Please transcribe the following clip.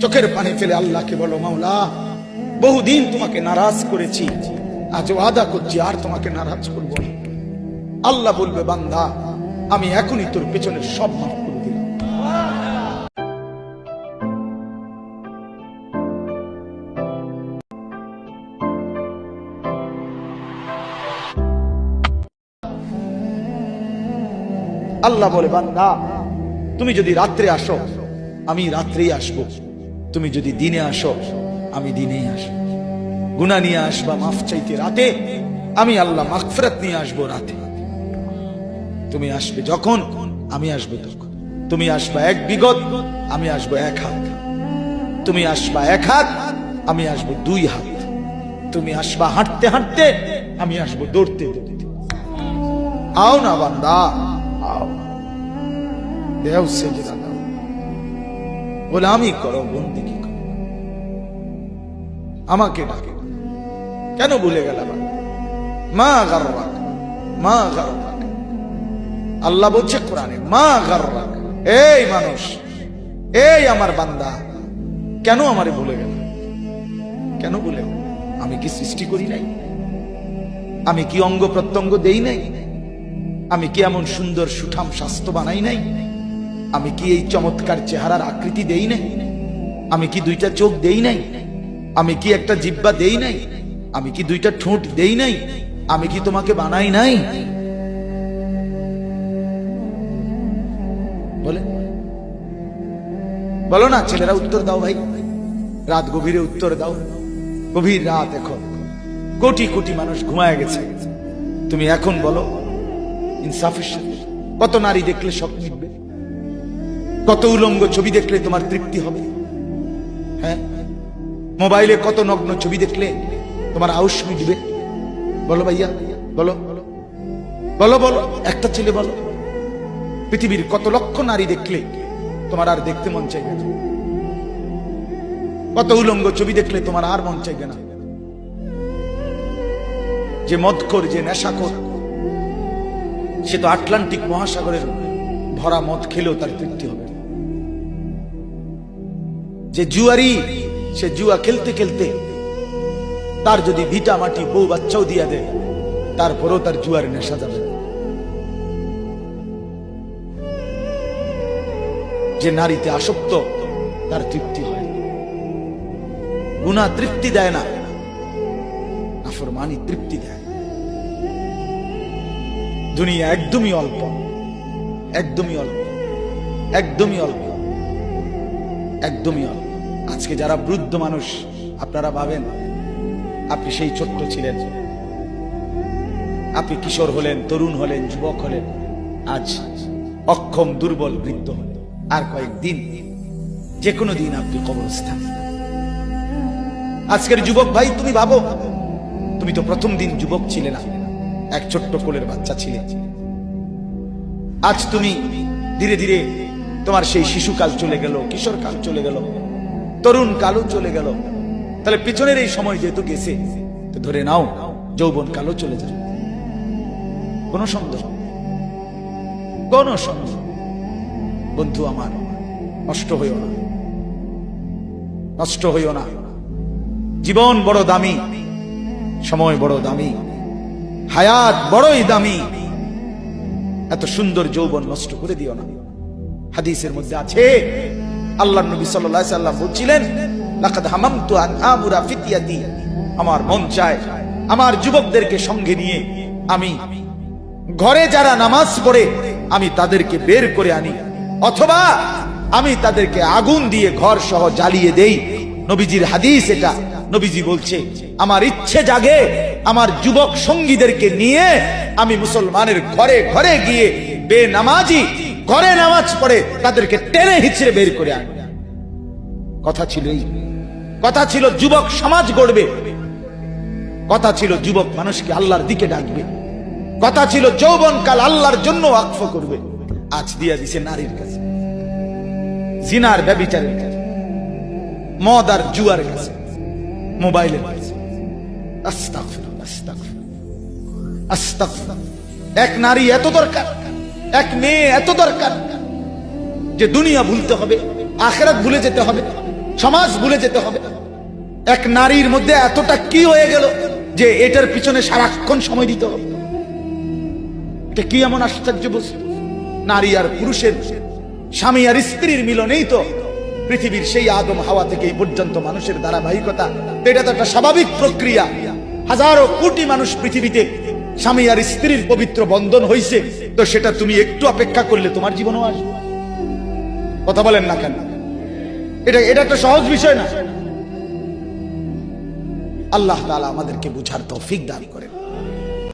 চোখের পানি ফেলে আল্লাহকে বলো, মাওলা বহুদিন তোমাকে নারাজ করেছি, আজ ওয়াদা করছি আর তোমাকে নারাজ করব না। আল্লাহ বলবে, বান্দা আমি এখনই তোর পেছনের সব মাফ করে দিলাম। আল্লাহ বলে, বান্দা তুমি যদি রাত্রে আসো আমি রাত্রেই আসবো, তুমি যদি দিনে আসো আমি দিনেই আসবো। গুনাহ নিয়ে আসবা মাফ চাইতে রাতে, আমি আল্লাহ মাগফিরাত নিয়ে আসবো রাতে। তুমি আসবে যখন আমি আসবো তখন। তুমি আসবা এক বিগত, আমি আসবো এক হাত। তুমি আসবা এক হাত, আমি আসবো দুই হাত। তুমি আসবা হাঁটতে হাঁটতে, আমি আসবো দৌড়তে দৌড়তে। আও না বান্দা, আও, দেও সেজদা দাও, গোলামি করো, বন্দেগী করো, আমাকে ডাকে। কেন ভুলে গেলাম? মা গাররাক, মা গাররাক। আল্লাহ বলছে কোরআনে, মা গাররাক। এই মানুষ, এই আমার বান্দা, কেন আমারে ভুলে গেল? কেন ভুলে গেল? আমি কি সৃষ্টি করি নাই? আমি কি অঙ্গ প্রত্যঙ্গ দেই নাই? আমি কি এমন সুন্দর সুঠাম স্বাস্থ্য বানাই নাই? আমি কি এই চমৎকার চেহারার আকৃতি দেই নাই? আমি কি দুইটা চোখ দেই নাই? আমি কি একটা জিহ্বা দেই নাই? আমি কি দুইটা ঠোঁট দেই নাই? আমি কি তোমাকে বানাই নাই? বলে বলো না ছেলেরা, উত্তর দাও ভাই। রাত গভীরে উত্তর দাও। গভীর রাত, এখন কোটি কোটি মানুষ ঘুমায় গেছে। তুমি এখন বলো ইনসাফের সাথে, কত নারী দেখলে সব মিটবে? কত উলঙ্গ ছবি দেখলে তোমার তৃপ্তি হবে? হ্যাঁ, মোবাইলে কত নগ্ন ছবি দেখলে তোমার আউশ মিটবে? বলো ভাইয়া, বলো বলো বলো, একটা ছেলে বলো। পৃথিবীর কত লক্ষ নারী দেখলে তোমার আর দেখতে মন চাইবে না? কত উলঙ্গ ছবি দেখলে তোমার আর মন চাইবে না? যে মদখোর, যে নেশাখোর, সে তো আটলান্টিক মহাসাগরের ভরা মদ খেলেও তার তৃপ্তি হবে। যে জুয়ারি, সে জুয়া খেলতে খেলতে তার যদি ভিটা মাটি বউ বাচ্চাও দিয়া দেয়, তারপরেও তার জুয়ার নেশা যাবে। যে নারীতে আসক্ত, তার তৃপ্তি হয়। গুনাহ তৃপ্তি দেয় না, নাফরমানি তৃপ্তি দেয়। দুনিয়া একদমই অল্প, একদমই অল্প, একদমই অল্প, একদমই অল্প। আজকে যারা বৃদ্ধ মানুষ, আপনারা ভাবেন আপনি সেই ছোট্ট ছিলেন, আপনি কিশোর হলেন, তরুণ হলেন, যুবক হলেন, আজ অক্ষম দুর্বল বৃদ্ধ হলেন। আর কয়েকদিন, যে কোনো দিন আপনি কবরস্থান। আজকের যুবক ভাই, তুমি ভাবো, তুমি তো প্রথম দিন যুবক ছিলে না, এক ছোট্ট কোলের বাচ্চা ছিলে। আজ তুমি ধীরে ধীরে তোমার সেই শিশুকাল চলে গেল, কিশোর কাল চলে গেল, তরুণ কালও চলে গেল। তাহলে পিছনের এই সময় যেহেতু গেছে, তো ধরে নাও যৌবন কালও চলে যাবে। কোন সন্দেহ, কোন সন্দেহ। বন্ধু আমার, নষ্ট হইও না, নষ্ট হইও না। জীবন বড় দামি, সময় বড় দামি, হায়াত বড়ই দামি। এত সুন্দর যৌবন নষ্ট করে দিও না। হাদিসের মধ্যে আছে, আল্লাহর নবী সাল্লাল্লাহু আলাইহি সাল্লাম বলছিলেন, লাকাদ হামামতু আন আমুরা ফিতিয়াতি, আমার মন চায় আমার যুবকদেরকে সঙ্গে নিয়ে আমি ঘরে যারা নামাজ পড়ে আমি তাদেরকে বের করে আনি, অথবা আমি তাদেরকে আগুন দিয়ে ঘর সহ জ্বালিয়ে দেই। নবীজির হাদিস এটা। নবীজি বলছে, আমার ইচ্ছে জাগে আমার যুবক সঙ্গীদেরকে নিয়ে আমি মুসলমানের ঘরে ঘরে গিয়ে বেনামাজি ঘরে নামাজ পড়ে তাদেরকে টেনে হিচড়ে বের করে আনি। কথা ছিল এই, কথা ছিল যুবক সমাজ গড়বে, কথা ছিল যুবক মানুষকে আল্লাহর দিকে ডাকবে, কথা ছিল যৌবনকাল আল্লাহর জন্য ওয়াকফ করবে। আজ দিয়া দিছে নারীর কাছে, জিনার ব্যভিচারের কাছে, মদ আর জুয়ার কাছে, মোবাইলের কাছে। আস্তাগফিরুল্লাহ, আস্তাগফিরুল্লাহ, আস্তাগফিরুল্লাহ। এক নারী এত দরকার, এক মেয়ে এত দরকার যে দুনিয়া ভুলতে হবে, আখিরাত ভুলে যেতে হবে, সমাজ ভুলে যেতে হবে। এক নারীর মধ্যে এতটা কি হয়ে গেল যে এটার পিছনে সারাক্ষণ সময় দিতে হবে? এটা কি এমন আশ্চর্য বস্তু? নারী আর পুরুষের, স্বামী আর স্ত্রীর মিলনেই তো পৃথিবীর সেই আদম হাওয়া থেকে এই পর্যন্ত মানুষের ধারাবাহিকতা। এটা তো একটা স্বাভাবিক প্রক্রিয়া। হাজারো কোটি মানুষ পৃথিবীতে স্বামী আর স্ত্রীর পবিত্র বন্ধন হইছে, তো সেটা তুমি একটু অপেক্ষা করলে তোমার জীবনও আসবে। কথা বলেন না কেন? এটা একটা সহজ বিষয় না। আল্লাহ তাআলা আমাদেরকে বুঝার তৌফিক দান করেন।